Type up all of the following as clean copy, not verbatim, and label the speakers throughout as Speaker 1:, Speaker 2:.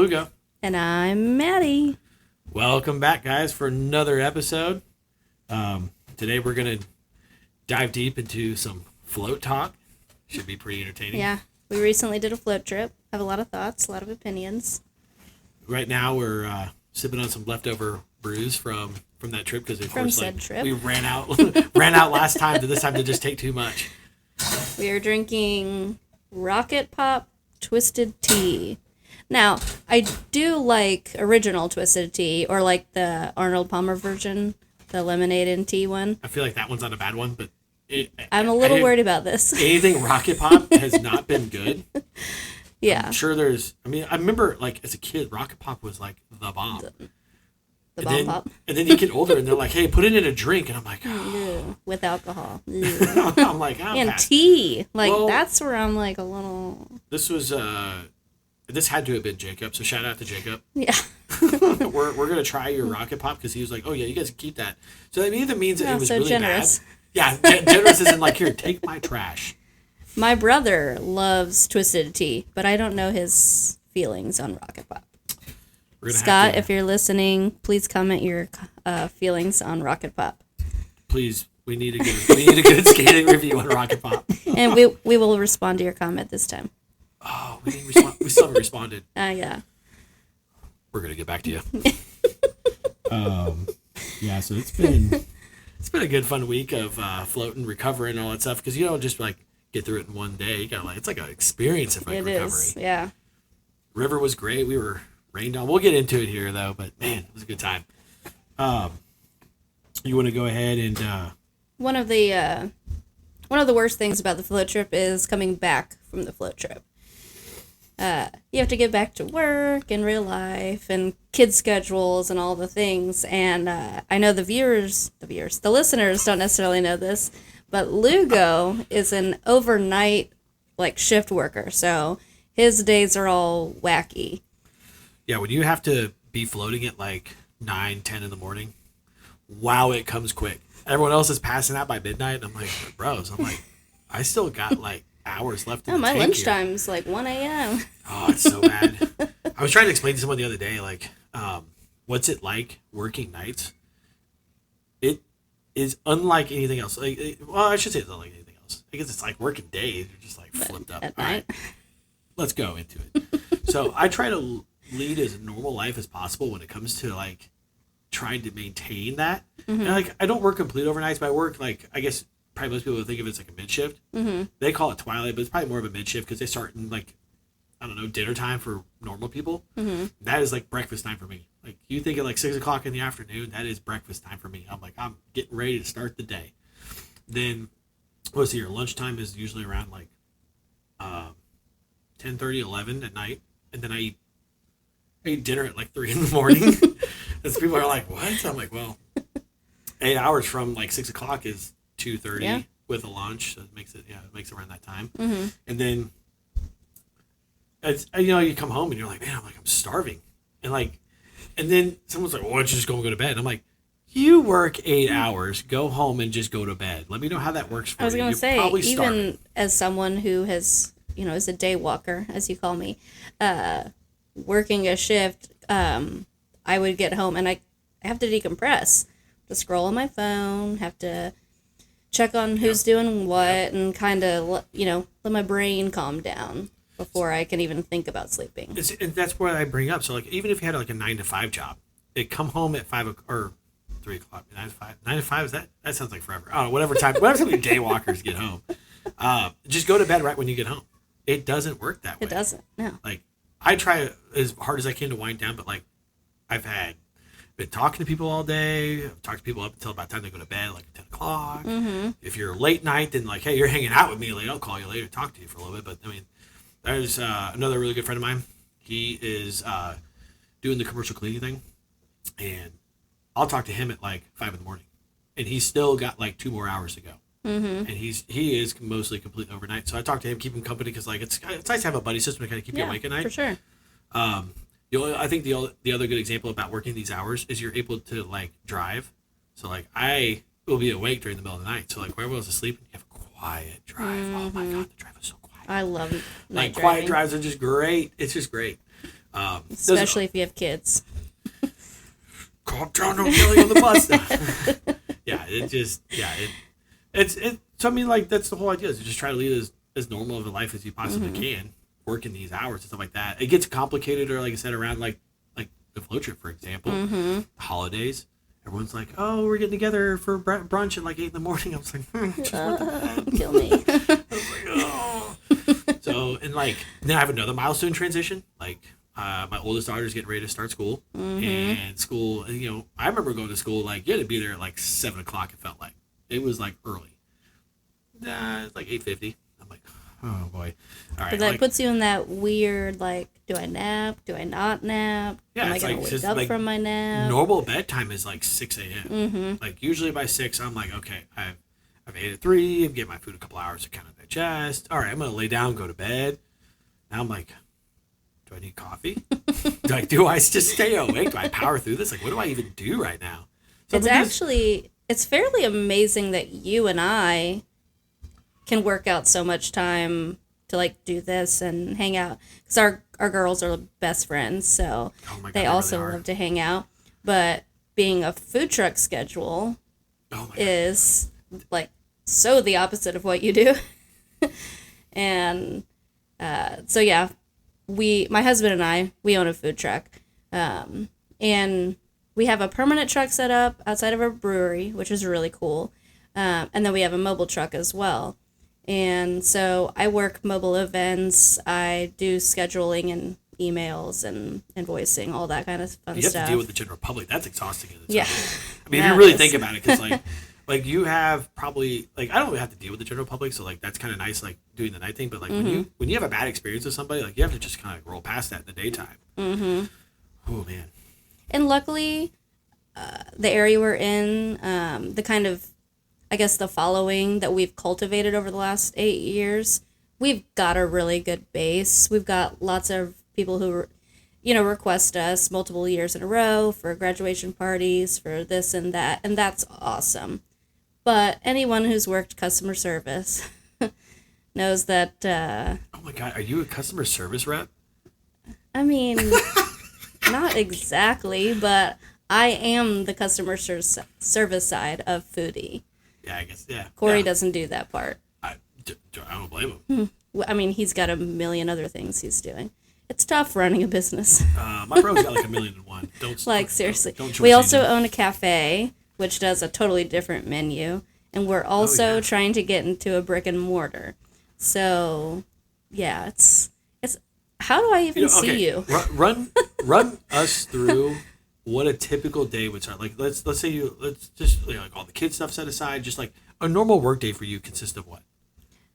Speaker 1: Lugo.
Speaker 2: And I'm Maddie.
Speaker 1: Welcome back, guys, for another episode. Today we're going to dive deep into some float talk. Should be pretty entertaining.
Speaker 2: Yeah, we recently did a float trip. Have a lot of thoughts, a lot of opinions.
Speaker 1: Right now we're sipping on some leftover brews from that trip because, of course, we ran out last time. To this time to just take too much.
Speaker 2: We are drinking Rocket Pop Twisted Tea. Now, I do like original Twisted Tea, or like the Arnold Palmer version, the lemonade and tea one.
Speaker 1: I feel like that one's not a bad one, but
Speaker 2: I'm a little worried about this.
Speaker 1: Anything Rocket Pop has not been good.
Speaker 2: Yeah.
Speaker 1: I'm sure I remember, like, as a kid, Rocket Pop was, like, the bomb.
Speaker 2: The bomb pop.
Speaker 1: And then you get older, and they're like, hey, put it in a drink. And I'm like, oh.
Speaker 2: With alcohol.
Speaker 1: I'm like, oh,
Speaker 2: and tea. Like, that's where I'm, like, a little...
Speaker 1: This had to have been Jacob, so shout out to Jacob.
Speaker 2: Yeah.
Speaker 1: we're going to try your Rocket Pop, because he was like, oh, yeah, you guys can keep that. So that either means that it was so really
Speaker 2: generous.
Speaker 1: Bad. Yeah, generous isn't like, here, take my trash.
Speaker 2: My brother loves Twisted Tea, but I don't know his feelings on Rocket Pop. Scott, if you're listening, please comment your feelings on Rocket Pop.
Speaker 1: Please, we need a good skating review on Rocket Pop.
Speaker 2: And we will respond to your comment this time.
Speaker 1: Oh, we didn't respond. We still haven't responded.
Speaker 2: Yeah.
Speaker 1: We're gonna get back to you. Yeah. So it's been a good fun week of floating, recovering, and all that stuff. Because you don't just like get through it in one day. You got it's like an experience of like recovery.
Speaker 2: Is, yeah.
Speaker 1: River was great. We were rained on. We'll get into it here though. But man, it was a good time. You want to go ahead and
Speaker 2: one of the worst things about the float trip is coming back from the float trip. You have to get back to work and real life and kids' schedules and all the things. And I know the listeners don't necessarily know this, but Lugo is an overnight shift worker, so his days are all wacky. Yeah,
Speaker 1: when you have to be floating at 9, 10 in the morning, wow, it comes quick. Everyone else is passing out by midnight, and I'm like, bros, I still got hours left in the
Speaker 2: my
Speaker 1: tank
Speaker 2: lunchtime's
Speaker 1: here.
Speaker 2: 1 a.m.
Speaker 1: Oh, it's so bad. I was trying to explain to someone the other day, what's it like working nights? It is unlike anything else. I should say it's unlike anything else. I guess it's like working days. You're just flipped up.
Speaker 2: At
Speaker 1: night.
Speaker 2: Right,
Speaker 1: let's go into it. So I try to lead as normal life as possible when it comes to trying to maintain that. Mm-hmm. And I don't work complete overnights, but I work I guess probably most people would think of it as a mid shift. Mm-hmm. They call it twilight, but it's probably more of a mid shift because they start in I don't know, dinner time for normal people. Mm-hmm. That is breakfast time for me. You think at 6 o'clock in the afternoon, that is breakfast time for me. I'm getting ready to start the day. Then your lunchtime is usually around 10:30, 11 at night, and then I eat dinner at 3 in the morning. And so people are like, what? I'm like, well, 8 hours from 6 o'clock is 2:30 with a lunch. So it makes it around that time. Mm-hmm. And then, you come home and you're like, man, I'm starving. And then someone's like, well, why don't you just go to bed? And I'm like, you work 8 hours, go home and just go to bed. Let me know how that works for you.
Speaker 2: I was going to say,
Speaker 1: even
Speaker 2: starving. As someone who has, is a day walker, as you call me, working a shift, I would get home and I have to decompress, to scroll on my phone, have to check on who's doing what, and kind of, let my brain calm down before I can even think about sleeping.
Speaker 1: And that's what I bring up. So, even if you had a 9 to 5 job, it come home at 5 or 3 o'clock, 9 to 5. 9 to 5, is that sounds like forever. I don't know, whatever time you day walkers get home. Just go to bed right when you get home. It doesn't work that way.
Speaker 2: It doesn't, no.
Speaker 1: I try as hard as I can to wind down, but I've been talking to people all day. I've talked to people up until about time they go to bed, 10 o'clock. Mm-hmm. If you're late night, then hey, you're hanging out with me late. I'll call you later, talk to you for a little bit. But there's another really good friend of mine. He is doing the commercial cleaning thing, and I'll talk to him at 5 in the morning, and he's still got 2 more hours to go. Mm-hmm. And he is mostly complete overnight. So I talk to him, keep him company, because it's nice to have a buddy system to kind of keep you awake at night.
Speaker 2: For sure.
Speaker 1: I think the other good example about working these hours is you're able to drive. So I will be awake during the middle of the night. So when everyone else is asleep, you have a quiet drive. Mm-hmm. Oh my god, the drive is so quiet.
Speaker 2: I love
Speaker 1: night driving. Quiet drives are just great. It's just great.
Speaker 2: Especially if you have kids.
Speaker 1: Calm down, don't yell on the bus. So I mean, like, that's the whole idea, is to just try to lead as normal of a life as you possibly can, working these hours and stuff like that. It gets complicated, or like I said, around like the flow trip, for example, holidays. Everyone's like, oh, we're getting together for brunch at like 8 a.m. I was like, just went to bed.
Speaker 2: Kill me.
Speaker 1: I was like, oh. So, and like, then I have another milestone transition. Like, my oldest daughter's getting ready to start school. And school, I remember going to school, like, you had to be there at like 7 o'clock, it felt like. It was like early. It's like 8:50. I'm like, oh boy. All right.
Speaker 2: But that puts you in that weird, like, do I nap? Do I not nap?
Speaker 1: Yeah,
Speaker 2: Am I going to wake up from my nap?
Speaker 1: Normal bedtime is like 6 a.m. Like, usually by 6, I'm like, okay, I've ate at 3. I'm getting my food a couple hours to kind of digest. All right, I'm going to lay down, go to bed. Now I'm like, do I need coffee? do I just stay awake? Do I power through this? Like, what do I even do right now? So
Speaker 2: It's fairly amazing that you and I can work out so much time to, like, do this and hang out. Because our girls are best friends, so they also love to hang out. But being a food truck schedule is, like, so the opposite of what you do. And so, yeah, my husband and I, we own a food truck. And we have a permanent truck set up outside of our brewery, which is really cool. And then we have a mobile truck as well. And so I work mobile events. I do scheduling and emails and invoicing, all that kind of fun stuff.
Speaker 1: You have to deal with the general public. That's exhausting.
Speaker 2: Yeah.
Speaker 1: I mean, if you really think about it, because like you have probably, like, I don't really have to deal with the general public, so like that's kind of nice, like doing the night thing. But like when you have a bad experience with somebody, like you have to just kind of roll past that in the daytime. Oh man.
Speaker 2: And luckily, the area we're in, the kind of, I guess, the following that we've cultivated over the last 8 years, we've got a really good base. We've got lots of people who, request us multiple years in a row for graduation parties, for this and that, and that's awesome. But anyone who's worked customer service knows that...
Speaker 1: oh my God, are you a customer service rep?
Speaker 2: I mean, not exactly, but I am the customer service side of Foodie.
Speaker 1: Yeah, I guess, yeah.
Speaker 2: Corey doesn't do that part.
Speaker 1: I don't blame him.
Speaker 2: I mean, he's got a million other things he's doing. It's tough running a business.
Speaker 1: My bro's got like 1,000,001.
Speaker 2: Seriously.
Speaker 1: Don't
Speaker 2: we also own a cafe, which does a totally different menu. And we're also trying to get into a brick and mortar. So, yeah, it's how do I even see you?
Speaker 1: Run us through what a typical day would start. Like, let's just, like, all the kid stuff set aside. Just like a normal work day for you consists of what?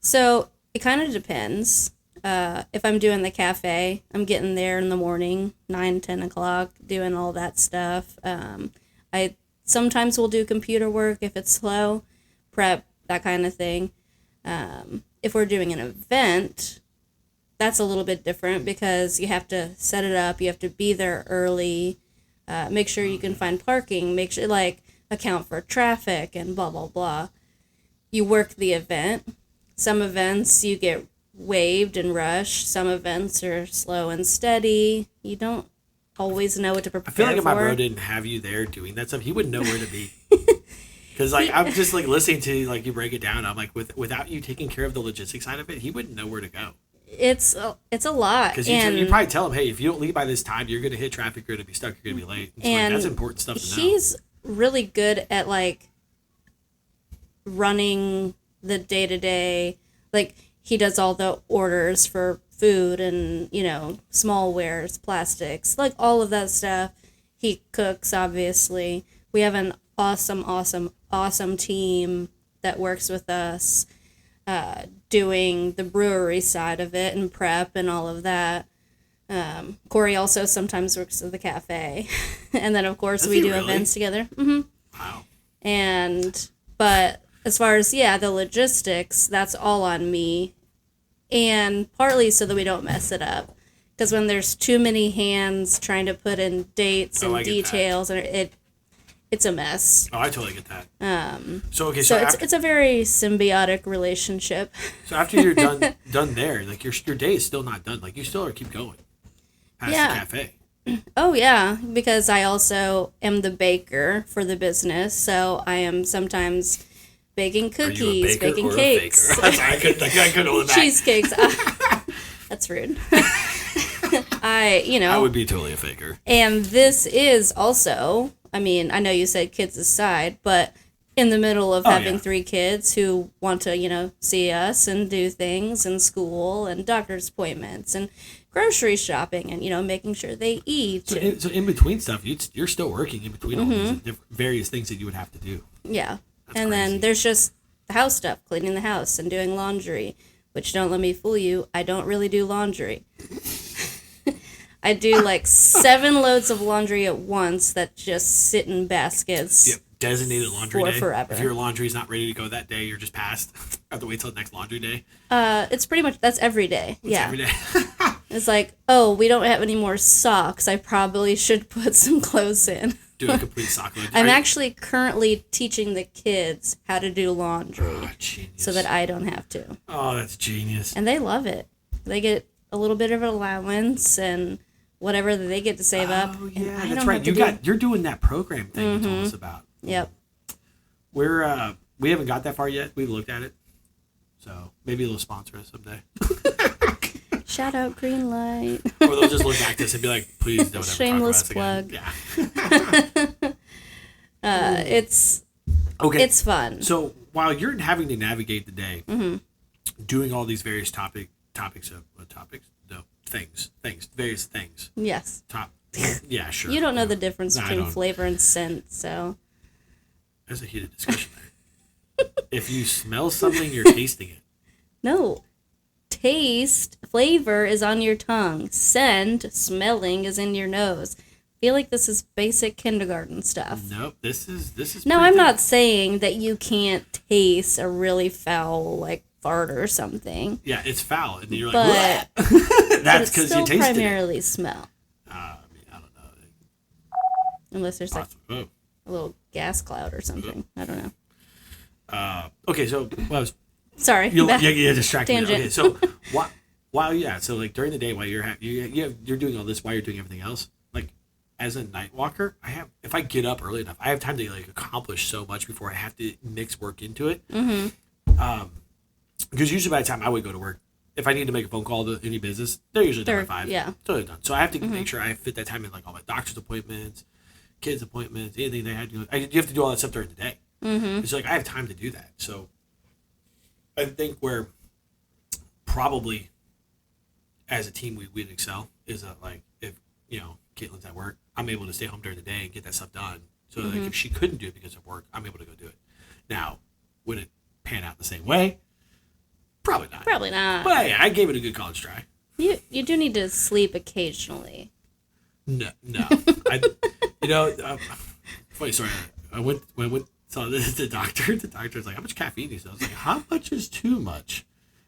Speaker 2: So it kind of depends. If I'm doing the cafe, I'm getting there in the morning, 9, 10 o'clock, doing all that stuff. I sometimes will do computer work if it's slow, prep, that kind of thing. If we're doing an event, that's a little bit different because you have to set it up, you have to be there early, make sure you can find parking, make sure, like, account for traffic and blah, blah, blah. You work the event. Some events you get waved and rushed. Some events are slow and steady. You don't always know what to prepare for.
Speaker 1: I feel like if my bro didn't have you there doing that stuff, he wouldn't know where to be. Because, like, I'm just, like, listening to, like, you break it down. I'm like, without you taking care of the logistics side of it, he wouldn't know where to go.
Speaker 2: It's a lot.
Speaker 1: Because you probably tell him, hey, if you don't leave by this time, you're going to hit traffic, you're going to be stuck, you're going to be late. And that's important stuff to know.
Speaker 2: He's really good at, like, running the day-to-day. Like, he does all the orders for food and, small wares, plastics, like, all of that stuff. He cooks, obviously. We have an awesome team that works with us, doing the brewery side of it and prep and all of that. Corey also sometimes works at the cafe. And then, of course, we do events together.
Speaker 1: Wow.
Speaker 2: But as far as, the logistics, that's all on me. And partly so that we don't mess it up. Because when there's too many hands trying to put in dates and details, and it's a mess.
Speaker 1: Oh, I totally get that. So
Speaker 2: it's a very symbiotic relationship.
Speaker 1: So after you're done there, like your day is still not done. Like you still keep going. past the cafe.
Speaker 2: Oh, yeah, because I also am the baker for the business, so I am sometimes baking cookies, baking cakes.
Speaker 1: I couldn't hold it back.
Speaker 2: Cheesecakes. That's rude.
Speaker 1: I would be totally a faker.
Speaker 2: And this is also, I mean, I know you said kids aside, but in the middle of having 3 kids who want to, see us and do things in school and doctor's appointments and grocery shopping and, making sure they eat.
Speaker 1: So in between stuff, you're still working in between all these various things that you would have to do.
Speaker 2: Yeah.
Speaker 1: That's
Speaker 2: and
Speaker 1: crazy.
Speaker 2: then there's just the house stuff, cleaning the house and doing laundry, which don't let me fool you, I don't really do laundry. I do like 7 loads of laundry at once that just sit in baskets.
Speaker 1: Yep. Designated laundry
Speaker 2: for
Speaker 1: day.
Speaker 2: Forever.
Speaker 1: If your laundry's not ready to go that day, you're just passed. Have to wait till the next laundry day.
Speaker 2: It's pretty much, that's every day.
Speaker 1: Every day.
Speaker 2: It's like, oh, we don't have any more socks. I probably should put some clothes in.
Speaker 1: Do a complete sock load.
Speaker 2: I'm actually currently teaching the kids how to do laundry so that I don't have to.
Speaker 1: Oh, that's genius.
Speaker 2: And they love it. They get a little bit of an allowance and whatever that they get to save up.
Speaker 1: Oh, yeah,
Speaker 2: and
Speaker 1: that's right. You're doing that program thing you told us about.
Speaker 2: Yep.
Speaker 1: We haven't got that far yet. We've looked at it. So maybe they'll sponsor us someday.
Speaker 2: Shout out Green Light.
Speaker 1: Or they'll just look back to us and be like, please don't ever
Speaker 2: Shameless
Speaker 1: talk about us
Speaker 2: plug.
Speaker 1: again. Yeah.
Speaker 2: It's fun.
Speaker 1: So while you're having to navigate the day, doing all these various various things.
Speaker 2: Yes.
Speaker 1: Yeah, sure.
Speaker 2: You don't know the difference between flavor and scent, so.
Speaker 1: There's a heated discussion there. If you smell something, you're tasting it.
Speaker 2: No. Taste, flavor is on your tongue. Scent, smelling is in your nose. I feel like this is basic kindergarten stuff.
Speaker 1: Nope, this is.
Speaker 2: No, I'm not saying that you can't taste a really foul, like, fart or something.
Speaker 1: Yeah, it's foul, and you're
Speaker 2: but,
Speaker 1: like, that's because you tasted it.
Speaker 2: Primarily smell.
Speaker 1: I don't know.
Speaker 2: Unless there's like a little gas cloud or something. I don't know.
Speaker 1: Okay, so
Speaker 2: sorry.
Speaker 1: Yeah, distracted.
Speaker 2: Tangent.
Speaker 1: Okay, so so like during the day while you're doing all this while you're doing everything else, like as a night walker, if I get up early enough, I have time to like accomplish so much before I have to mix work into it. Because usually by the time I would go to work, if I need to make a phone call to any business, they're usually done by 5.
Speaker 2: Yeah.
Speaker 1: Totally done. So I have to make sure I fit that time in, like all my doctor's appointments, kids' appointments, anything they had to do. You have to do all that stuff during the day. It's like I have time to do that. So I think where probably as a team we'd excel is that like if Caitlin's at work, I'm able to stay home during the day and get that stuff done. So like if she couldn't do it because of work, I'm able to go do it. Now, would it pan out the same way? Probably not. But yeah, I gave it a good college try.
Speaker 2: You do need to sleep occasionally.
Speaker 1: No. Funny story. When I went saw the doctor. The doctor's like, "How much caffeine do you?" I was like, "How much is too much?"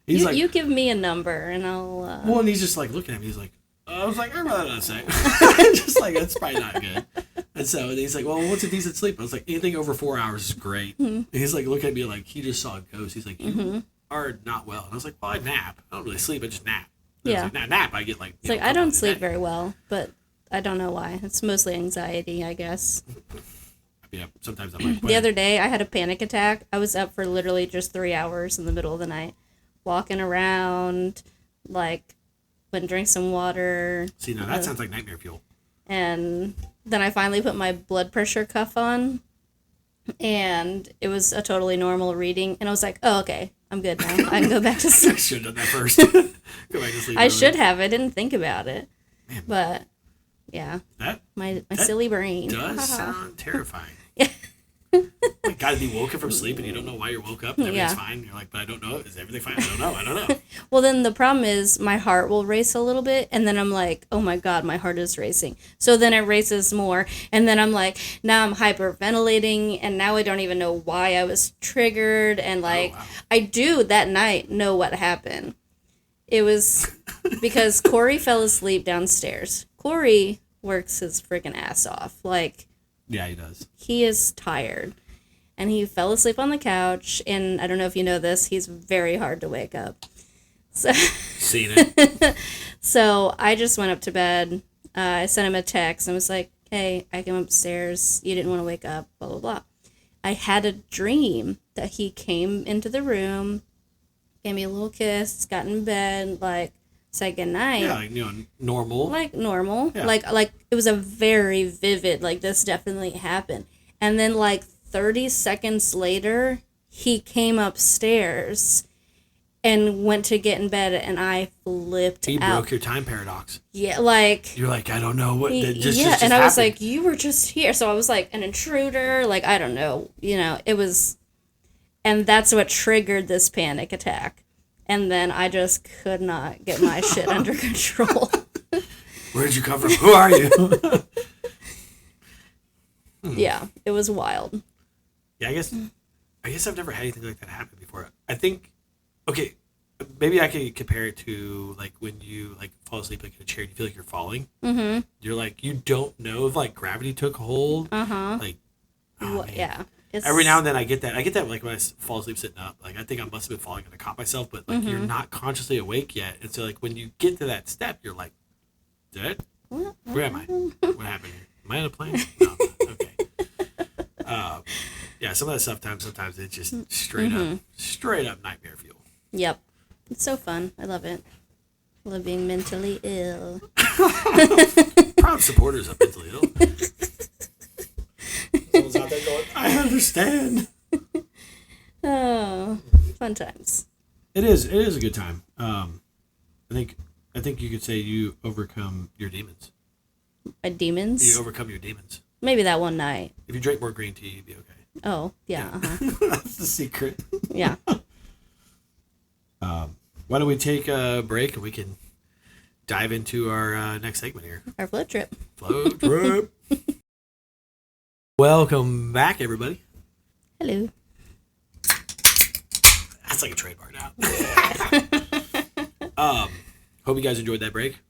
Speaker 1: He's like,
Speaker 2: "You give me a number and I'll."
Speaker 1: Well, and he's just like looking at me. He's like, I was like, "I'd rather not say." Just like that's probably not good. And so he's like, "Well, what's a decent sleep?" I was like, "Anything over 4 hours is great." And he's like, looking at me like he just saw a ghost. He's like, "You are not well." And I was like, "Well, I nap. I don't really sleep. I just nap." And I was like, nap. I get like.
Speaker 2: It's like I don't sleep very well, but I don't know why. It's mostly anxiety, I guess.
Speaker 1: Yeah, sometimes I'm like.
Speaker 2: The other day, I had a panic attack. I was up for literally just 3 hours in the middle of the night, walking around, like, went and drank some water.
Speaker 1: See, now that sounds like nightmare fuel.
Speaker 2: And then I finally put my blood pressure cuff on, and it was a totally normal reading. And I was like, oh, okay, I'm good now. I can go back to sleep.
Speaker 1: I should have done that first. Go back to sleep.
Speaker 2: I should have. I didn't think about it.
Speaker 1: Man.
Speaker 2: But, yeah. My silly brain.
Speaker 1: Does sound terrifying. Like, gotta be woken from sleep and you don't know why you're woke up and everything's fine. You're like, but I don't know. Is everything fine? I don't know.
Speaker 2: Well, then the problem is my heart will race a little bit, and then I'm like, oh my God, my heart is racing. So then it races more, and then I'm like, now I'm hyperventilating, and now I don't even know why I was triggered, and like, I do that night know what happened. It was because Corey fell asleep downstairs. Corey works his freaking ass off. Like,
Speaker 1: yeah, he does.
Speaker 2: He is tired. And he fell asleep on the couch. And I don't know if you know this, he's very hard to wake up. So,
Speaker 1: Seen it.
Speaker 2: So I just went up to bed. I sent him a text and was like, hey, I came upstairs. You didn't want to wake up, blah, blah, blah. I had a dream that he came into the room, gave me a little kiss, got in bed, like, said goodnight.
Speaker 1: Yeah, like, normal.
Speaker 2: Like normal.
Speaker 1: Yeah.
Speaker 2: Like it was a very vivid, like, this definitely happened. And then, like, 30 seconds later, he came upstairs and went to get in bed, and I flipped out.
Speaker 1: He broke your time paradox.
Speaker 2: Yeah, like...
Speaker 1: You're like, I don't know what... just
Speaker 2: and I
Speaker 1: happened.
Speaker 2: was like, you were just here. So I was like, an intruder, like, I don't know. It was... And that's what triggered this panic attack. And then I just could not get my shit under control.
Speaker 1: Where did you come from? Who are you?
Speaker 2: Yeah, it was wild.
Speaker 1: Yeah, I guess I've never had anything like that happen before. I think... Okay, maybe I could compare it to, like, when you, like, fall asleep, like, in a chair and you feel like you're falling. Mm-hmm. You're like, you don't know if, like, gravity took hold. Uh-huh. Like,
Speaker 2: Yeah.
Speaker 1: Every now and then I get that. I get that, like, when I fall asleep sitting up. Like, I think I must have been falling and I caught myself, but, like, you're not consciously awake yet. And so, like, when you get to that step, you're like, Dad? Where am I? What happened here? Am I on a plane? No. Okay. Yeah, some of that stuff, sometimes it's just straight up nightmare fuel.
Speaker 2: Yep. It's so fun. I love it. I love being mentally ill.
Speaker 1: Proud supporters of mentally ill. Someone's out there going, I understand.
Speaker 2: Oh, fun times.
Speaker 1: It is a good time. I think you could say you overcome your demons.
Speaker 2: My demons?
Speaker 1: You overcome your demons.
Speaker 2: Maybe that one night.
Speaker 1: If you drink more green tea, you'd be okay.
Speaker 2: Oh, yeah. Uh-huh.
Speaker 1: That's the secret.
Speaker 2: Yeah.
Speaker 1: Why don't we take a break and we can dive into our next segment here.
Speaker 2: Our float trip.
Speaker 1: Float trip. Welcome back, everybody.
Speaker 2: Hello.
Speaker 1: That's like a trademark now. Hope you guys enjoyed that break.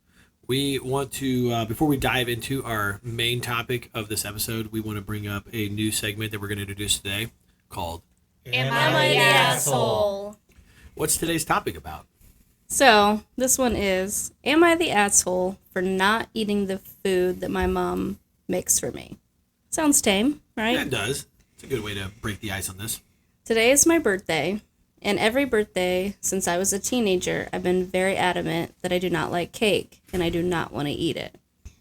Speaker 1: We want to, before we dive into our main topic of this episode, we want to bring up a new segment that we're going to introduce today called
Speaker 2: Am I the Asshole?
Speaker 1: What's today's topic about?
Speaker 2: So, this one is, am I the asshole for not eating the food that my mom makes for me? Sounds tame, right?
Speaker 1: Yeah, it does. It's a good way to break the ice on this.
Speaker 2: Today is my birthday, and every birthday since I was a teenager, I've been very adamant that I do not like cake, and I do not want to eat it.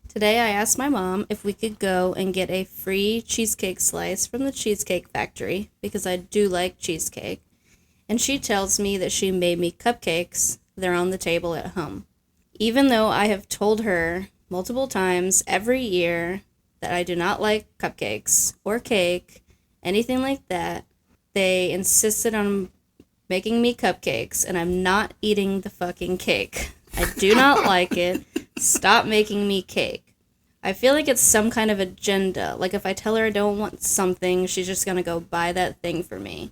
Speaker 2: Today, I asked my mom if we could go and get a free cheesecake slice from the Cheesecake Factory, because I do like cheesecake. And she tells me that she made me cupcakes. They're on the table at home. Even though I have told her multiple times every year that I do not like cupcakes or cake, anything like that, they insisted on making me cupcakes, and I'm not eating the fucking cake. I do not like it. Stop making me cake. I feel like it's some kind of agenda. Like, if I tell her I don't want something, she's just gonna go buy that thing for me.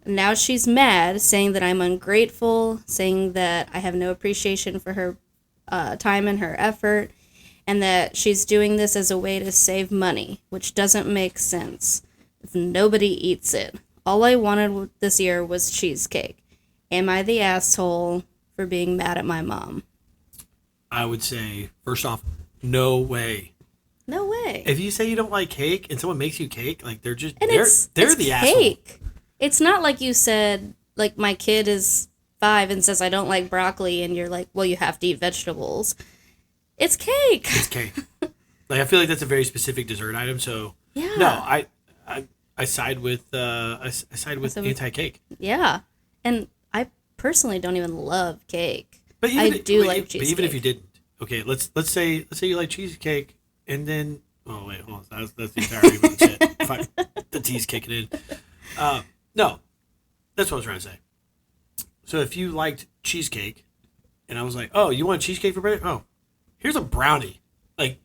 Speaker 2: Now she's mad, saying that I'm ungrateful, saying that I have no appreciation for her time and her effort, and that she's doing this as a way to save money, which doesn't make sense if nobody eats it. All I wanted this year was cheesecake. Am I the asshole for being mad at my mom?
Speaker 1: I would say, first off, no way.
Speaker 2: No way.
Speaker 1: If you say you don't like cake and someone makes you cake, like they're
Speaker 2: And
Speaker 1: the
Speaker 2: it's
Speaker 1: asshole.
Speaker 2: cake. It's not like you said, like, my kid is 5 and says I don't like broccoli, and you're like, well, you have to eat vegetables. It's cake.
Speaker 1: It's cake. Like, I feel like that's a very specific dessert item. So
Speaker 2: Yeah.
Speaker 1: no, I side with anti-cake.
Speaker 2: Yeah. And I personally don't even love cake.
Speaker 1: But
Speaker 2: I do like cheesecake.
Speaker 1: But even if you didn't, okay, let's say you like cheesecake, and then hold on, that's the entirety of the shit. The tea's kicking in. No, that's what I was trying to say. So if you liked cheesecake, and I was like, oh, you want cheesecake for birthday? Oh, here's a brownie. Like,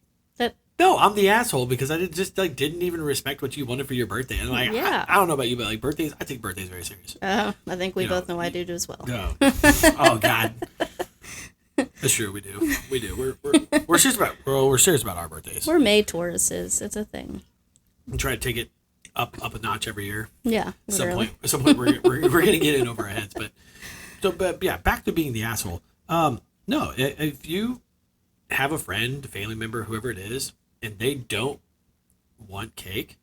Speaker 1: no, I'm the asshole because I didn't even respect what you wanted for your birthday. And like,
Speaker 2: Yeah.
Speaker 1: I don't know about you, but like birthdays, I take birthdays very serious.
Speaker 2: I think we both know I do as well.
Speaker 1: No. Oh God. That's true. We do. We're serious about our birthdays.
Speaker 2: We're May Tauruses. It's a thing.
Speaker 1: We try to take it up a notch every year.
Speaker 2: Yeah. Literally.
Speaker 1: At some point we're gonna get in over our heads. But yeah, back to being the asshole. No, if you have a friend, a family member, whoever it is, and they don't want cake,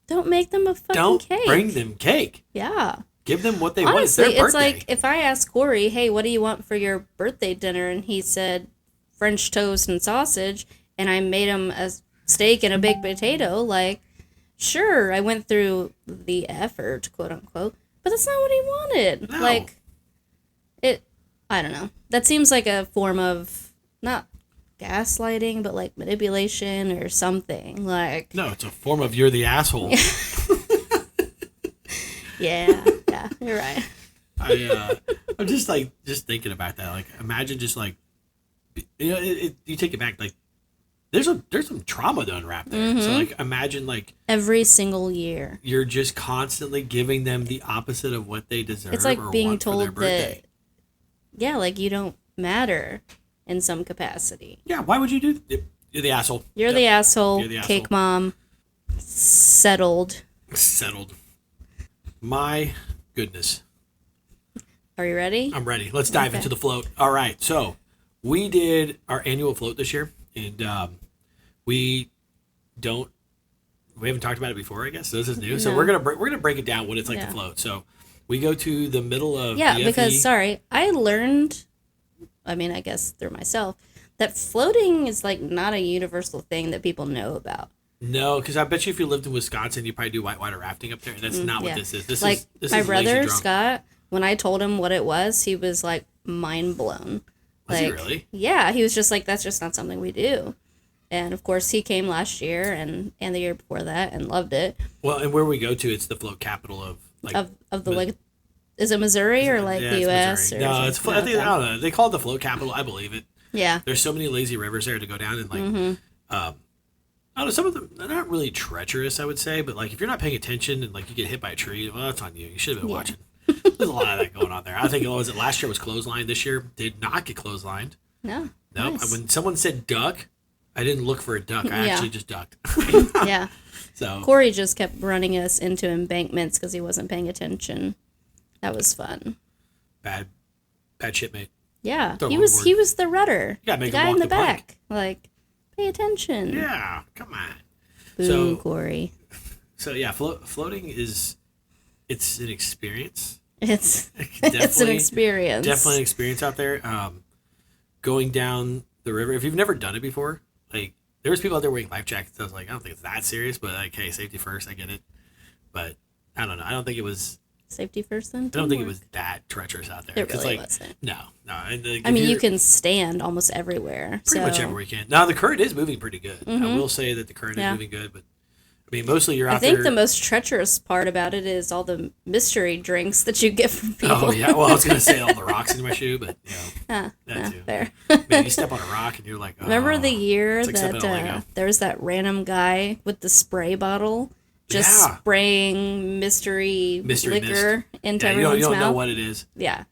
Speaker 2: Don't make them a fucking
Speaker 1: don't
Speaker 2: cake.
Speaker 1: bring them cake.
Speaker 2: Yeah.
Speaker 1: Give them what they
Speaker 2: Honestly,
Speaker 1: want. It's their
Speaker 2: it's
Speaker 1: birthday.
Speaker 2: like if I asked Corey, hey, what do you want for your birthday dinner? And he said French toast and sausage, and I made him a steak and a baked potato, like, sure, I went through the effort, quote unquote, but that's not what he wanted.
Speaker 1: No.
Speaker 2: Like, I don't know. That seems like a form of, not gaslighting, but like manipulation or something. Like,
Speaker 1: No, it's a form of you're the asshole.
Speaker 2: yeah, you're right.
Speaker 1: I'm just thinking about that. Like, imagine just like, you take it back. Like, there's some trauma to unwrap there. So like, imagine like
Speaker 2: Every single year.
Speaker 1: you're just constantly giving them the opposite of what they deserve.
Speaker 2: It's like
Speaker 1: or
Speaker 2: being
Speaker 1: want for their
Speaker 2: told
Speaker 1: birthday.
Speaker 2: that, yeah, like you don't matter in some capacity.
Speaker 1: Yeah, why would you do? You're the asshole.
Speaker 2: You're
Speaker 1: Yep.
Speaker 2: the asshole,
Speaker 1: You're the
Speaker 2: cake
Speaker 1: asshole.
Speaker 2: mom, settled.
Speaker 1: Settled. My goodness.
Speaker 2: Are you ready?
Speaker 1: I'm ready. Let's dive
Speaker 2: Okay.
Speaker 1: into the float. All right. So we did our annual float this year, and we haven't talked about it before, I guess. So this is new. So
Speaker 2: No.
Speaker 1: we're gonna break it down what it's like to
Speaker 2: Yeah.
Speaker 1: float. So we go to the middle of
Speaker 2: Yeah,
Speaker 1: BFE.
Speaker 2: because, sorry, I learned, I mean, I guess through myself, that floating is like not a universal thing that people know about.
Speaker 1: No, because I bet you if you lived in Wisconsin, you probably do whitewater rafting up there, and that's not what
Speaker 2: Yeah.
Speaker 1: this is. This
Speaker 2: Like,
Speaker 1: is
Speaker 2: my
Speaker 1: lazy
Speaker 2: brother,
Speaker 1: drunk.
Speaker 2: Scott, when I told him what it was, he was like mind blown.
Speaker 1: Was
Speaker 2: Like,
Speaker 1: he really?
Speaker 2: yeah, he was just like, that's just not something we do. And of course, he came last year and the year before that and loved it.
Speaker 1: Well, and where we go to, it's the float capital of like
Speaker 2: Of the, like, is it Missouri or like
Speaker 1: yeah,
Speaker 2: the
Speaker 1: it's
Speaker 2: U.S.?
Speaker 1: Missouri.
Speaker 2: Or
Speaker 1: No,
Speaker 2: something?
Speaker 1: it's I think
Speaker 2: Okay.
Speaker 1: I don't know. They call it the float capital. I believe it.
Speaker 2: Yeah.
Speaker 1: There's so many lazy rivers there to go down, and like, I don't know, some of them they're not really treacherous, I would say, but like if you're not paying attention and like you get hit by a tree, well, that's on you. You should have been
Speaker 2: Yeah.
Speaker 1: watching. There's a lot of that going on there. I think last year was clothesline. This year did not get clotheslined.
Speaker 2: No.
Speaker 1: Nope.
Speaker 2: Nice.
Speaker 1: When someone said duck, I didn't look for a duck. I
Speaker 2: Yeah.
Speaker 1: actually just ducked.
Speaker 2: Yeah.
Speaker 1: So
Speaker 2: Corey just kept running us into embankments because he wasn't paying attention. That was fun.
Speaker 1: bad shipmate.
Speaker 2: Yeah.
Speaker 1: Throw
Speaker 2: He
Speaker 1: him
Speaker 2: was
Speaker 1: overboard.
Speaker 2: he was the rudder.
Speaker 1: Yeah, make
Speaker 2: the
Speaker 1: him
Speaker 2: guy
Speaker 1: walk
Speaker 2: in the
Speaker 1: the plank.
Speaker 2: back. Like, pay attention.
Speaker 1: Yeah, come on.
Speaker 2: Boo,
Speaker 1: So-
Speaker 2: Corey.
Speaker 1: So yeah, floating it's an experience.
Speaker 2: It's it's an
Speaker 1: Definitely-
Speaker 2: experience.
Speaker 1: Definitely an experience out there. Going down the river. If you've never done it before, like there's people out there wearing life jackets. I was like, I don't think it's that serious, but like, hey, safety first. I get it. But I don't know. I don't think it was.
Speaker 2: Safety first then.
Speaker 1: I don't think it was that treacherous out there.
Speaker 2: It
Speaker 1: 'Cause,
Speaker 2: really
Speaker 1: like,
Speaker 2: wasn't.
Speaker 1: No. And, like,
Speaker 2: I
Speaker 1: if
Speaker 2: mean, you
Speaker 1: you're-
Speaker 2: can stand almost everywhere.
Speaker 1: pretty much everywhere you can. Now the current is moving pretty good. I will say that the current
Speaker 2: Yeah.
Speaker 1: is moving good, but I mean, mostly you're out
Speaker 2: I think
Speaker 1: there.
Speaker 2: the most treacherous part about it is all the mystery drinks that you get from people.
Speaker 1: Oh yeah. Well, I was gonna say all the rocks in my shoe, but you know, that
Speaker 2: Yeah,
Speaker 1: too.
Speaker 2: fair.
Speaker 1: Man, you step on a rock and you're like, oh,
Speaker 2: Remember the year
Speaker 1: it's like
Speaker 2: that
Speaker 1: stepping on Lego.
Speaker 2: there was that random guy with the spray bottle just
Speaker 1: Yeah.
Speaker 2: spraying mystery liquor into
Speaker 1: Yeah, you
Speaker 2: everyone's
Speaker 1: don't
Speaker 2: mouth?
Speaker 1: know what it is.
Speaker 2: Yeah.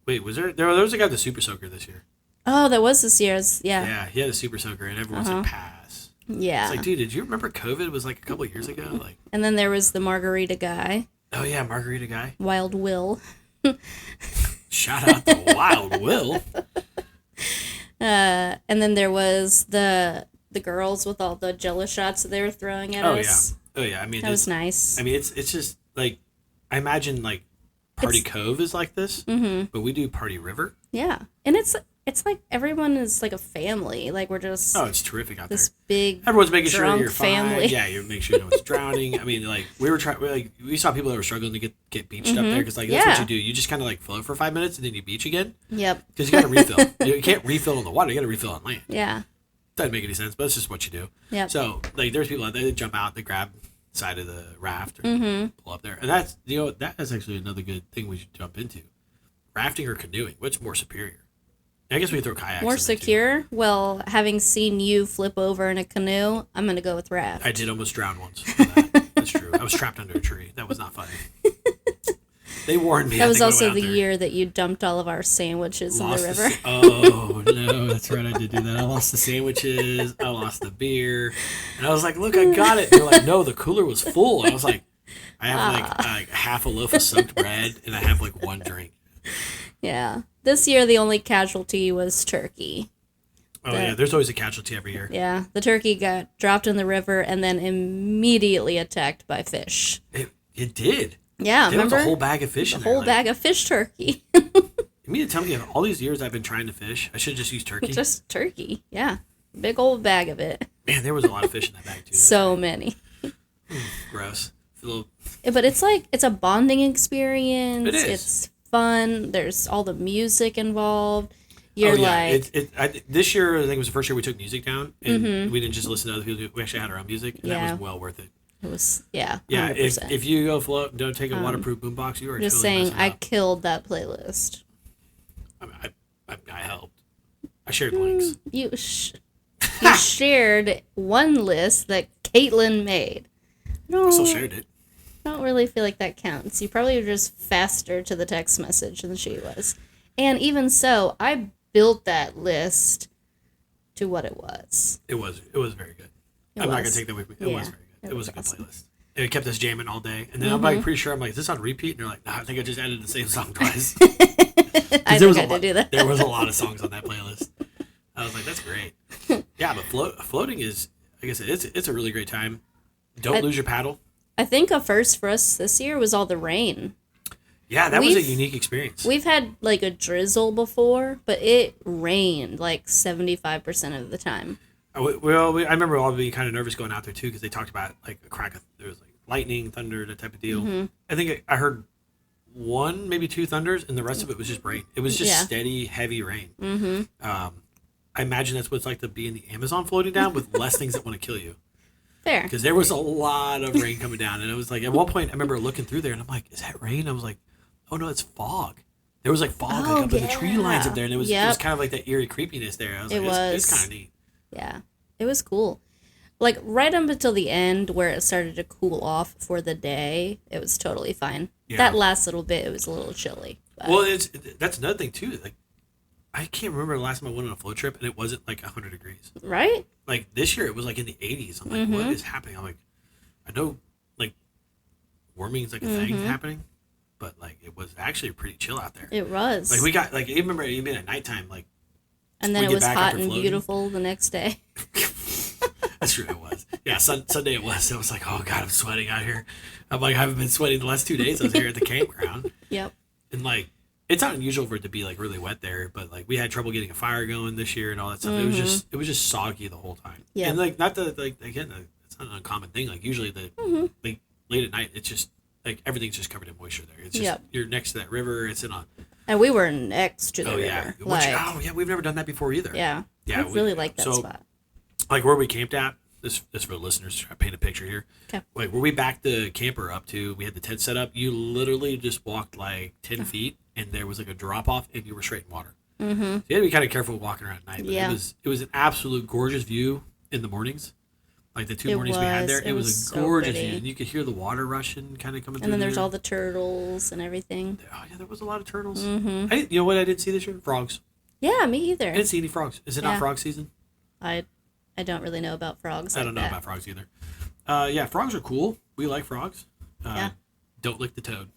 Speaker 1: Was there was a guy with the super soaker this year?
Speaker 2: Oh, that was this year's. Yeah.
Speaker 1: Yeah, he had a super soaker, and everyone said pass.
Speaker 2: Yeah.
Speaker 1: It's like, dude, did you remember COVID was like a couple of years ago? Like,
Speaker 2: And then there was the margarita guy,
Speaker 1: oh yeah, margarita guy.
Speaker 2: Wild Will.
Speaker 1: Shout out to Wild Will.
Speaker 2: And then there was the girls with all the Jello shots that they were throwing at
Speaker 1: Oh
Speaker 2: us.
Speaker 1: yeah, oh yeah. I mean,
Speaker 2: That was nice.
Speaker 1: I mean, it's just like I imagine like Party Cove is like this, but we do Party River.
Speaker 2: Yeah. And it's like everyone is like a family. Like we're just
Speaker 1: Oh, it's terrific out
Speaker 2: this
Speaker 1: there.
Speaker 2: big
Speaker 1: Everyone's making sure
Speaker 2: drunk
Speaker 1: you're fine.
Speaker 2: family.
Speaker 1: Yeah, you're making sure no one's drowning. I mean, like we saw people that were struggling to get beached up there because like that's what
Speaker 2: Yeah.
Speaker 1: you do. You just kind of like float for 5 minutes and then you beach again
Speaker 2: Yep.
Speaker 1: because you got to refill. You can't refill on the water. You got to refill on land.
Speaker 2: Yeah.
Speaker 1: Doesn't make any sense, but it's just what you do.
Speaker 2: Yep.
Speaker 1: So like, there's people out there that jump out, they grab the side of the raft or
Speaker 2: Mm-hmm.
Speaker 1: pull up there, and that's that is actually another good thing we should jump into. Rafting or canoeing, which more superior? I guess we can throw kayaks.
Speaker 2: More
Speaker 1: in there, too.
Speaker 2: secure? Well, having seen you flip over in a canoe, I'm going to go with raft.
Speaker 1: I did almost drown once. For that. That's true. I was trapped under a tree. That was not funny. They warned me.
Speaker 2: That
Speaker 1: I
Speaker 2: was
Speaker 1: think, when I
Speaker 2: also
Speaker 1: went
Speaker 2: the
Speaker 1: out there.
Speaker 2: year that you dumped all of our sandwiches in the
Speaker 1: Lost
Speaker 2: river.
Speaker 1: oh no, that's right. I did do that. I lost the sandwiches. I lost the beer, and I was like, "Look, I got it." And they're like, "No, the cooler was full." And I was like, "I have like half a loaf of soaked bread, and I have like one drink."
Speaker 2: Yeah. This year, the only casualty was turkey.
Speaker 1: Yeah, there's always a casualty every year.
Speaker 2: Yeah, the turkey got dropped in the river and then immediately attacked by fish.
Speaker 1: It did.
Speaker 2: Yeah,
Speaker 1: there
Speaker 2: remember?
Speaker 1: was a whole bag of fish in there.
Speaker 2: A whole bag of fish turkey.
Speaker 1: You mean to tell me all these years I've been trying to fish, I should just use turkey?
Speaker 2: Just turkey, yeah. Big old bag of it.
Speaker 1: Man, there was a lot of fish in that bag, too.
Speaker 2: So many.
Speaker 1: Gross.
Speaker 2: But it's like, it's a bonding experience.
Speaker 1: It is.
Speaker 2: It's fun. There's all the music involved. You're
Speaker 1: this year, I think it was the first year we took music down, and we didn't just listen to other people. We actually had our own music, and that was well worth it.
Speaker 2: It was, yeah. 100%.
Speaker 1: Yeah, if you go float and don't take a waterproof boombox, you are
Speaker 2: just
Speaker 1: totally
Speaker 2: saying, I killed that playlist.
Speaker 1: I helped. I shared links.
Speaker 2: You shared one list that Caitlin made.
Speaker 1: I still shared it.
Speaker 2: I don't really feel like that counts. You probably were just faster to the text message than she was. And even so, I built that list to what it was.
Speaker 1: It was very good. I'm not going to take that with me. It was very good. It was a good playlist. And it kept us jamming all day. And then I'm like pretty sure, I'm like, is this on repeat? And they're like, no, I think I just added the same song twice.
Speaker 2: I did do that.
Speaker 1: There was a lot of songs on that playlist. I was like, that's great. Yeah, but floating is, like I said, it's a really great time. Don't lose your paddle.
Speaker 2: I think a first for us this year was all the rain.
Speaker 1: Yeah, that was a unique experience.
Speaker 2: We've had like a drizzle before, but it rained like 75% of the time.
Speaker 1: Well, I remember all being kind of nervous going out there too because they talked about like there was like lightning, thunder, that type of deal. Mm-hmm. I think I heard one, maybe two thunders, and the rest of it was just rain. It was just steady, heavy rain. Mm-hmm. I imagine that's what it's like to be in the Amazon floating down with less things that want to kill you.
Speaker 2: Fair.
Speaker 1: Because there was a lot of rain coming down, and it was like at one point I remember looking through there, and I'm like, "Is that rain?" I was like, "Oh no, it's fog." There was like fog up in the tree lines up there, and it was kind of like that eerie creepiness there. I was like, "It's kind of neat."
Speaker 2: Yeah, it was cool. Like right up until the end, where it started to cool off for the day, it was totally fine. Yeah. That last little bit, it was a little chilly. But.
Speaker 1: Well, that's another thing too. Like, I can't remember the last time I went on a float trip, and it wasn't like 100 degrees.
Speaker 2: Right.
Speaker 1: Like this year, it was like in the 80s. I'm like, what is happening? I'm like, I know, like, warming is like a thing happening, but like it was actually pretty chill out there.
Speaker 2: It was.
Speaker 1: Like we got like I remember even at nighttime, like.
Speaker 2: And then it was hot and beautiful the next day.
Speaker 1: That's true, it was. Yeah, Sunday it was. It was like, oh God, I'm sweating out here. I'm like, I haven't been sweating the last 2 days. I was here at the campground.
Speaker 2: Yep.
Speaker 1: And like, it's not unusual for it to be like really wet there, but like we had trouble getting a fire going this year and all that stuff. It was just soggy the whole time. Yeah. And like, not that like again, it's not an uncommon thing. Like usually like late at night, it's just like everything's just covered in moisture there. It's just you're next to that river. It's in a.
Speaker 2: And we were next to the river.
Speaker 1: We've never done that before either.
Speaker 2: Yeah. I really like that spot.
Speaker 1: Like where we camped at, this for the listeners, try to paint a picture here.
Speaker 2: Okay.
Speaker 1: Like where we backed the camper up to, we had the tent set up. You literally just walked like 10 feet, and there was like a drop off, and you were straight in water. Mm-hmm. So you had to be kind of careful walking around at night. But it was an absolute gorgeous view in the mornings. Like the two mornings we had there, it was a gorgeous view, and you could hear the water rushing, kind of coming through.
Speaker 2: And then there's all the turtles and everything.
Speaker 1: Oh yeah, there was a lot of turtles. Mm-hmm. You know what I didn't see this year? Frogs.
Speaker 2: Yeah, me either.
Speaker 1: I didn't see any frogs. Is it not frog season?
Speaker 2: I don't really know about frogs.
Speaker 1: I don't know about frogs either. Yeah, frogs are cool. We like frogs. Don't lick the toad.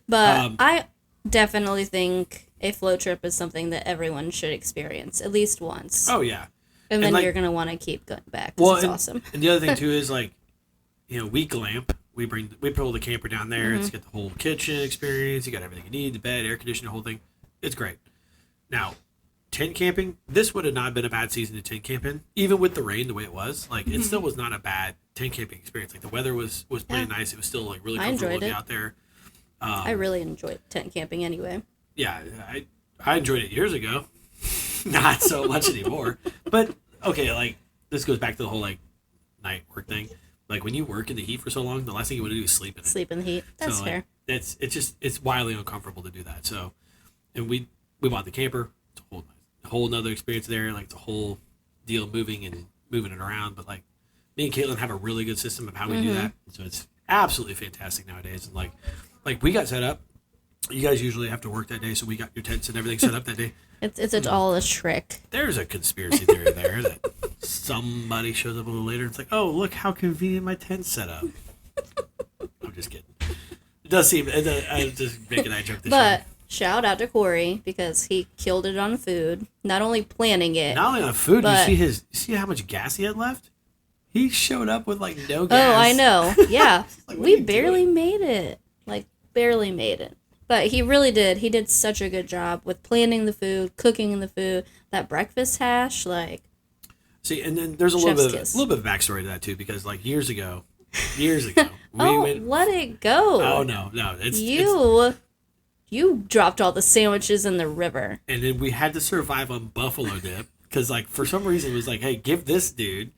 Speaker 2: But I definitely think a float trip is something that everyone should experience at least once.
Speaker 1: Oh yeah,
Speaker 2: and then like, you're gonna want to keep going back. It's awesome.
Speaker 1: And the other thing too is like, we glamp. We pull the camper down there. It's got the whole kitchen experience. You got everything you need: the bed, air conditioning, the whole thing. It's great. Now, tent camping. This would have not been a bad season to tent camping, even with the rain the way it was. Like it still was not a bad tent camping experience. Like the weather was pretty nice. It was still like really comfortable to be out there.
Speaker 2: I really enjoyed tent camping anyway.
Speaker 1: Yeah, I enjoyed it years ago. Not so much anymore. But okay, like this goes back to the whole like night work thing. Like when you work in the heat for so long, the last thing you want to do is sleep in it.
Speaker 2: Sleep in the heat. That's fair.
Speaker 1: It's wildly uncomfortable to do that. So, and we bought the camper. It's a whole nother experience there. Like the whole deal moving it around. But like me and Caitlin have a really good system of how we do that. So it's absolutely fantastic nowadays. And like we got set up. You guys usually have to work that day, so we got your tents and everything set up that day.
Speaker 2: It's all a trick.
Speaker 1: There's a conspiracy theory there that somebody shows up a little later and it's like, oh, look how convenient my tent's set up. I'm just kidding. does seem. I'm just making that joke.
Speaker 2: But shout out to Corey because he killed it on food. Not only planning it.
Speaker 1: Not only on food. But you see how much gas he had left? He showed up with like no gas.
Speaker 2: Oh, I know. Yeah,
Speaker 1: like,
Speaker 2: we barely made it. Like barely made it. But he really did. He did such a good job with planning the food, cooking the food. That breakfast hash, like.
Speaker 1: See, and then there's a little bit of backstory to that too, because like years ago,
Speaker 2: let it go.
Speaker 1: Oh no,
Speaker 2: you dropped all the sandwiches in the river,
Speaker 1: and then we had to survive on buffalo dip because like for some reason it was like, hey, give this dude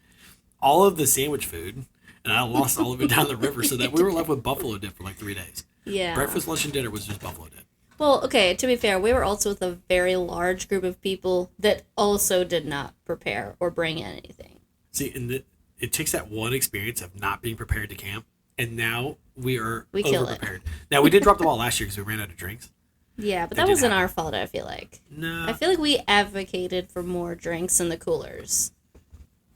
Speaker 1: all of the sandwich food, and I lost all of it down the river, so that we were left with buffalo dip for like 3 days.
Speaker 2: Yeah,
Speaker 1: breakfast, lunch, and dinner was just buffalo dip.
Speaker 2: Well, okay, to be fair, we were also with a very large group of people that also did not prepare or bring anything.
Speaker 1: See, and it takes that one experience of not being prepared to camp, and now we are over-prepared. Now, we did drop the ball last year because we ran out of drinks.
Speaker 2: Yeah, but that wasn't our fault, I feel like.
Speaker 1: No.
Speaker 2: I feel like we advocated for more drinks in the coolers.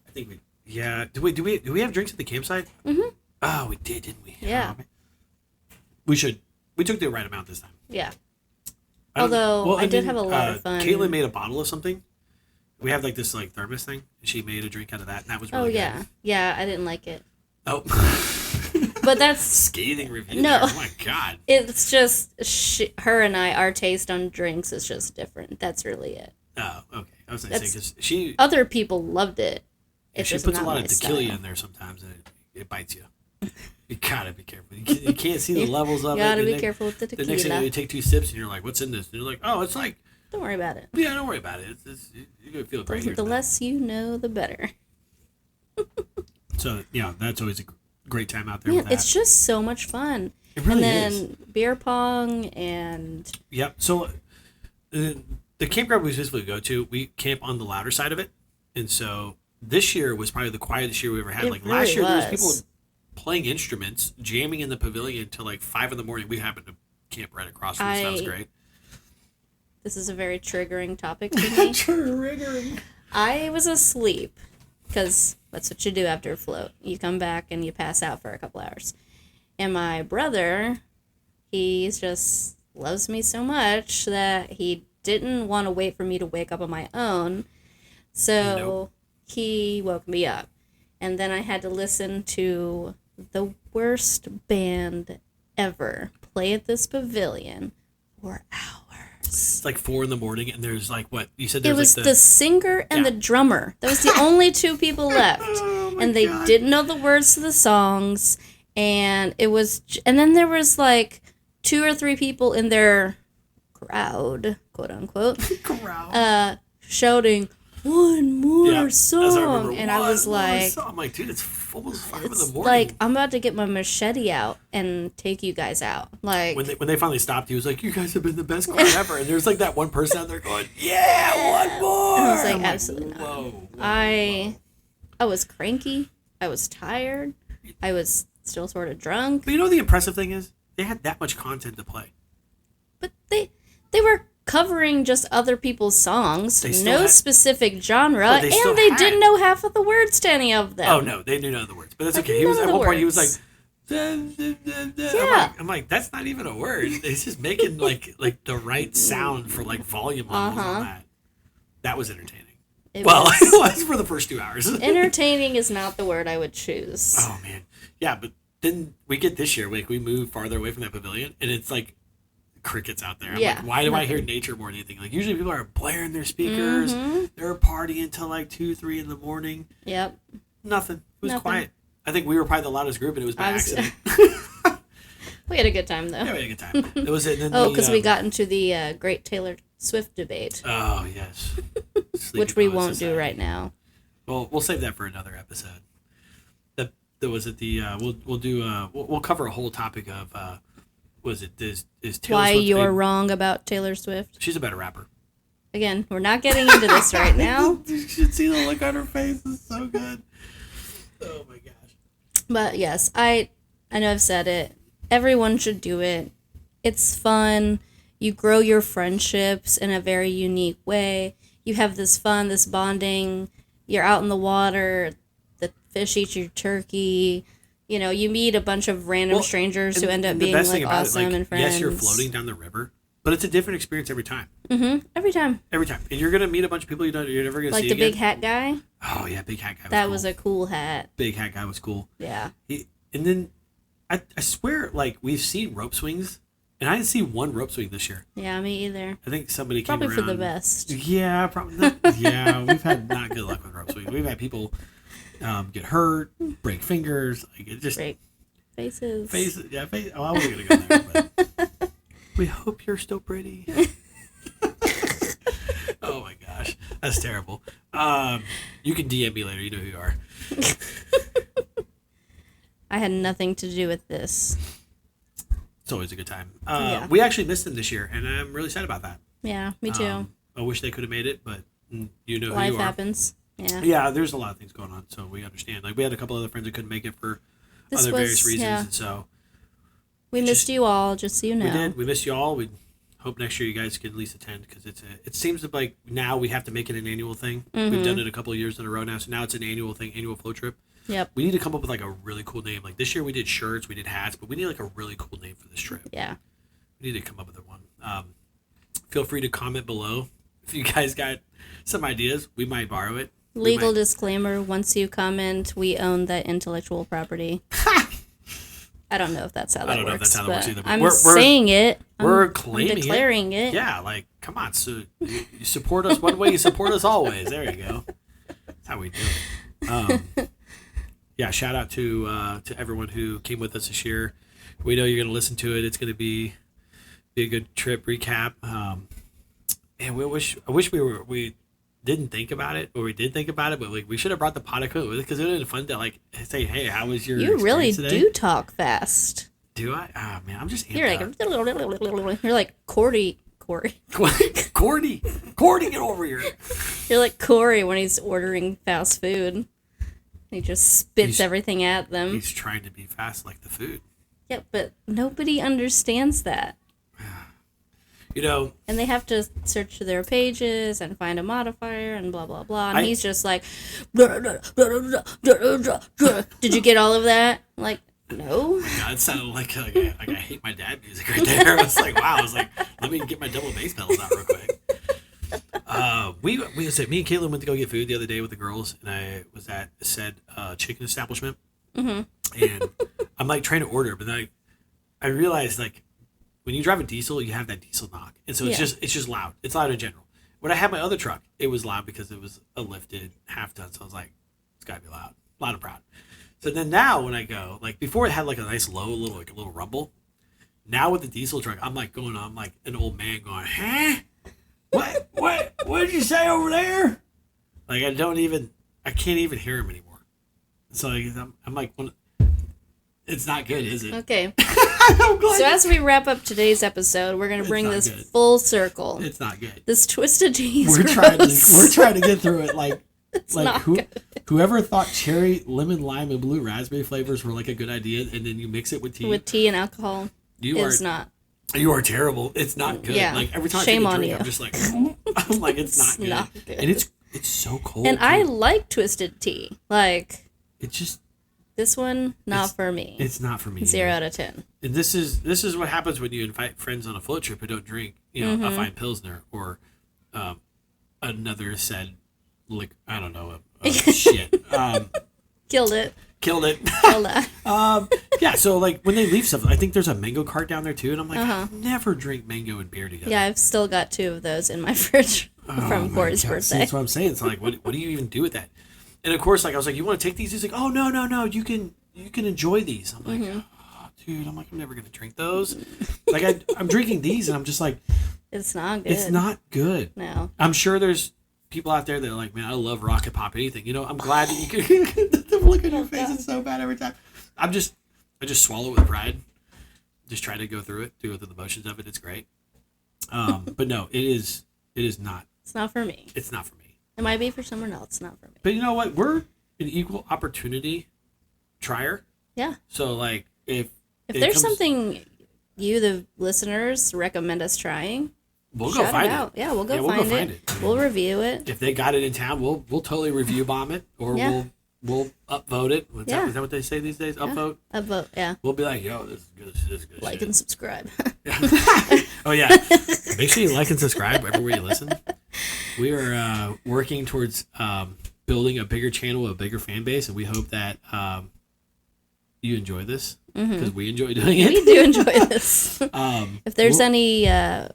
Speaker 1: I think we... Yeah. Do we have drinks at the campsite?
Speaker 2: Mm-hmm.
Speaker 1: Oh, we did, didn't we?
Speaker 2: Yeah.
Speaker 1: We should... We took the right amount this time.
Speaker 2: Yeah. Although, I did have a lot of fun.
Speaker 1: Caitlin made a bottle of something. We have like this like thermos thing. She made a drink out of that, and that was really good.
Speaker 2: Yeah, I didn't like it.
Speaker 1: Oh.
Speaker 2: But that's...
Speaker 1: Scathing review there. Oh my God.
Speaker 2: It's just, her and our taste on drinks is just different. That's really it.
Speaker 1: Oh, okay. I was going to say, because
Speaker 2: other people loved it.
Speaker 1: She puts a lot of tequila in there sometimes, and it bites you. You gotta be careful. You can't see the levels of it.
Speaker 2: You gotta be careful with the tequila.
Speaker 1: The next thing you take 2 sips and you're like, "What's in this?" And you're like, "Oh, it's like."
Speaker 2: Don't worry about it.
Speaker 1: Yeah, don't worry about it. You're gonna feel great.
Speaker 2: The less you know, the better.
Speaker 1: So yeah, that's always a great time out there.
Speaker 2: Man, it's just so much fun.
Speaker 1: It really
Speaker 2: is. Beer pong and.
Speaker 1: Yep. So the campground we specifically go to, we camp on the louder side of it, and so this year was probably the quietest year we ever had. Last year, there was people playing instruments, jamming in the pavilion until like 5 a.m. We happened to camp right across from us. That was great.
Speaker 2: This is a very triggering topic for me.
Speaker 1: Triggering.
Speaker 2: I was asleep because that's what you do after a float. You come back and you pass out for a couple hours. And my brother, he just loves me so much that he didn't want to wait for me to wake up on my own. So he woke me up. And then I had to listen to the worst band ever play at this pavilion for hours.
Speaker 1: It's like 4 a.m. and there's like what you said.
Speaker 2: It was the singer and the drummer. That was the only 2 people left, and they didn't know the words to the songs. And then there was like 2 or 3 people in their crowd, quote unquote, shouting, "One more song," and I was like,
Speaker 1: I'm like, dude, it's almost 5 a.m.
Speaker 2: Like, I'm about to get my machete out and take you guys out. Like,
Speaker 1: when they finally stopped, he was like, "You guys have been the best crowd ever." And there's like that one person out there going, "Yeah, one more."
Speaker 2: And I was like, absolutely not. Whoa, I was cranky. I was tired. I was still sort of drunk.
Speaker 1: But you know the impressive thing is, they had that much content to play.
Speaker 2: But they were covering just other people's songs, specific genre, and they didn't know half of the words to any of them.
Speaker 1: Oh no, they knew none of the words, but that's okay. He was at one point. He was like, I'm like, that's not even a word. He's just making like the right sound for like volume levels on that. That was entertaining. It was for the first 2 hours.
Speaker 2: Entertaining is not the word I would choose.
Speaker 1: Oh man, yeah, but then we get this year, like we move farther away from that pavilion, and it's like crickets out there. I'm like, why do I hear nature more than anything? Like usually people are blaring their speakers, they're partying till like 2-3 in the morning.
Speaker 2: Yep.
Speaker 1: Nothing. It was quiet. I think we were probably the loudest group, and it was by accident.
Speaker 2: We had a good time though.
Speaker 1: Yeah, we had a good time. It was
Speaker 2: because we got into the great Taylor Swift debate.
Speaker 1: Oh yes.
Speaker 2: Which we won't do right now.
Speaker 1: Well, we'll save that for another episode. That was at the we'll cover a whole topic of is Taylor
Speaker 2: why
Speaker 1: Swift
Speaker 2: you're wrong about Taylor Swift.
Speaker 1: She's a better rapper.
Speaker 2: Again, we're not getting into this right now.
Speaker 1: You should see the look on her face. It's so good. Oh my gosh.
Speaker 2: But yes, I know I've said it. Everyone should do it. It's fun. You grow your friendships in a very unique way. You have this fun, this bonding. You're out in the water. The fish eat your turkey. You know, you meet a bunch of random strangers who end up being like awesome and friends.
Speaker 1: Yes, you're floating down the river, but it's a different experience every time.
Speaker 2: Mm-hmm. Every time.
Speaker 1: Every time, and you're gonna meet a bunch of people you're never gonna see
Speaker 2: like the
Speaker 1: again.
Speaker 2: big hat guy.
Speaker 1: Oh yeah, big hat guy.
Speaker 2: That was a cool hat.
Speaker 1: Big hat guy was cool.
Speaker 2: Yeah.
Speaker 1: And then I swear, like we've seen rope swings, and I didn't see one rope swing this year.
Speaker 2: Yeah, me either.
Speaker 1: I think somebody
Speaker 2: probably
Speaker 1: came around.
Speaker 2: For the best.
Speaker 1: Yeah, probably. Yeah, we've had not good luck with rope swings. We've had people get hurt, break fingers, like it just
Speaker 2: break faces.
Speaker 1: Faces, yeah. Oh, I wasn't gonna go there, but we hope you're still pretty. Oh my gosh, that's terrible. You can DM me later. You know who you are.
Speaker 2: I had nothing to do with this.
Speaker 1: It's always a good time.
Speaker 2: Yeah.
Speaker 1: We actually missed them this year, and I'm really sad about that.
Speaker 2: Yeah, me too.
Speaker 1: I wish they could have made it, but you know who
Speaker 2: Life
Speaker 1: you are.
Speaker 2: happens. Yeah.
Speaker 1: Yeah, there's a lot of things going on, so we understand. Like we had a couple other friends that couldn't make it for various reasons, and so
Speaker 2: we missed you all. Just so you know,
Speaker 1: we did. We missed you all. We hope next year you guys can at least attend because it seems like now we have to make it an annual thing.
Speaker 2: Mm-hmm.
Speaker 1: We've done it a couple of years in a row now, so now it's an annual thing, annual float trip.
Speaker 2: Yep.
Speaker 1: We need to come up with like a really cool name. Like this year we did shirts, we did hats, but we need like a really cool name for this trip.
Speaker 2: Yeah.
Speaker 1: We need to come up with one. Feel free to comment below if you guys got some ideas. We might borrow it.
Speaker 2: Legal disclaimer: once you comment, we own that intellectual property. I don't know if that's how that works. I don't know if that's how that works either. But I'm saying it.
Speaker 1: We're claiming
Speaker 2: I'm declaring it.
Speaker 1: Yeah, like come on. So you support us one way, you support us always. There you go. That's how we do it. Yeah, shout out to everyone who came with us this year. We know you're going to listen to it. It's going to be a good trip recap. And I wish we didn't think about it, or we did think about it, but like we should have brought the pot of coke with it because it would have been fun to like say, hey, how was your
Speaker 2: You really
Speaker 1: today?
Speaker 2: do talk fast.
Speaker 1: Do I? Oh man, I'm just
Speaker 2: You're like Cordy,
Speaker 1: get over here.
Speaker 2: You're like Corey when he's ordering fast food. He just spits everything at them.
Speaker 1: He's trying to be fast like the food.
Speaker 2: Yeah, but nobody understands that.
Speaker 1: You know,
Speaker 2: and they have to search their pages and find a modifier and blah blah blah. And he's just like, did you get all of that? Like, no.
Speaker 1: God, it sounded like I hate my dad music right there. I was like, wow. I was like, let me get my double bass pedals out real quick. Me and Caitlin went to go get food the other day with the girls, and I was at said chicken establishment, and I'm like trying to order, but then I realized like when you drive a diesel, you have that diesel knock, and so it's just loud. It's loud in general. When I had my other truck, it was loud because it was a lifted half ton, so I was like, it's gotta be loud and proud. So then now when I go, like before it had like a nice low little rumble. Now with the diesel truck, I'm like going on like an old man going, huh? What did you say over there? Like I can't even hear him anymore. So I'm like, it's not good, is it?
Speaker 2: Okay. So as we wrap up today's episode, we're going to bring this full circle.
Speaker 1: It's not good.
Speaker 2: This Twisted Tea is
Speaker 1: we're trying to get through it like
Speaker 2: it's like good.
Speaker 1: Whoever thought cherry, lemon, lime, and blue raspberry flavors were like a good idea, and then you mix it with tea.
Speaker 2: With tea and alcohol. Not.
Speaker 1: You are terrible. It's not good.
Speaker 2: Yeah.
Speaker 1: Like every time
Speaker 2: Shame
Speaker 1: I take a drink,
Speaker 2: on
Speaker 1: I'm just like, I'm like, it's not good. And it's so cold.
Speaker 2: And I like Twisted Tea. Like
Speaker 1: it's just
Speaker 2: this one, not for me.
Speaker 1: It's not for me.
Speaker 2: 0 out of 10.
Speaker 1: And this is what happens when you invite friends on a float trip who don't drink, a fine Pilsner or another said, like, I don't know, shit.
Speaker 2: Killed it.
Speaker 1: Killed it.
Speaker 2: Killed that.
Speaker 1: Yeah, so like when they leave stuff, I think there's a mango cart down there too, and I'm like, I never drink mango and beer together.
Speaker 2: Yeah, I've still got 2 of those in my fridge from Corey's birthday.
Speaker 1: See, that's what I'm saying. It's like, what do you even do with that? And of course, like I was like, you want to take these? He's like, oh no, you can enjoy these. I'm like, oh, dude, I'm never gonna drink those. Like I'm drinking these, and I'm just like,
Speaker 2: it's not good.
Speaker 1: It's not good.
Speaker 2: No.
Speaker 1: I'm sure there's people out there that are like, man, I love rocket pop anything. I'm glad that you can. The look on your face is so bad every time. I just swallow it with pride. Just try to go through it, do it through the motions of it. It's great. But no, it is not.
Speaker 2: It's not for me.
Speaker 1: It's not for me.
Speaker 2: It might be for someone else, not for me.
Speaker 1: But you know what? We're an equal opportunity trier.
Speaker 2: Yeah.
Speaker 1: So like if
Speaker 2: there's something you, the listeners, recommend us trying,
Speaker 1: we'll go find it.
Speaker 2: Yeah, we'll go find it. We'll review it.
Speaker 1: If they got it in town, we'll totally review bomb it, or We'll upvote it.
Speaker 2: Yeah.
Speaker 1: Is that what they say these days? Upvote?
Speaker 2: Upvote, yeah.
Speaker 1: We'll be like, yo, this is good. This is good.
Speaker 2: Like
Speaker 1: shit.
Speaker 2: and subscribe.
Speaker 1: Oh, yeah. Make sure you like and subscribe everywhere you listen. We are working towards building a bigger channel, a bigger fan base, and we hope that you enjoy this because we enjoy doing it.
Speaker 2: We do enjoy this. If there's any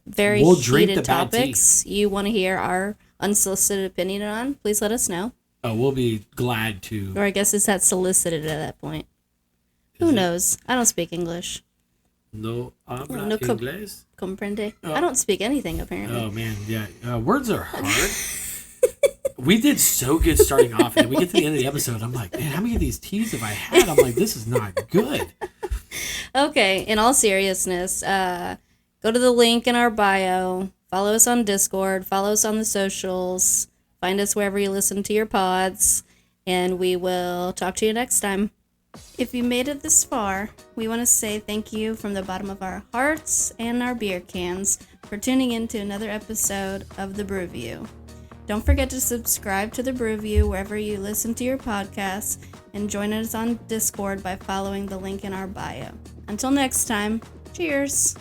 Speaker 2: very heated topics you want to hear our unsolicited opinion on, please let us know.
Speaker 1: Oh, we'll be glad to.
Speaker 2: Or I guess it's that solicited at that point. Who knows? I don't speak English.
Speaker 1: No habla inglés.
Speaker 2: Comprende? I don't speak anything, apparently.
Speaker 1: Oh, man, yeah. Words are hard. We did so good starting off, and we get to the end of the episode, I'm like, man, how many of these teas have I had? I'm like, this is not good.
Speaker 2: Okay, in all seriousness, go to the link in our bio, follow us on Discord, follow us on the socials, find us wherever you listen to your pods, and we will talk to you next time. If you made it this far, we want to say thank you from the bottom of our hearts and our beer cans for tuning in to another episode of The Brew View. Don't forget to subscribe to The Brew View wherever you listen to your podcasts, and join us on Discord by following the link in our bio. Until next time, cheers!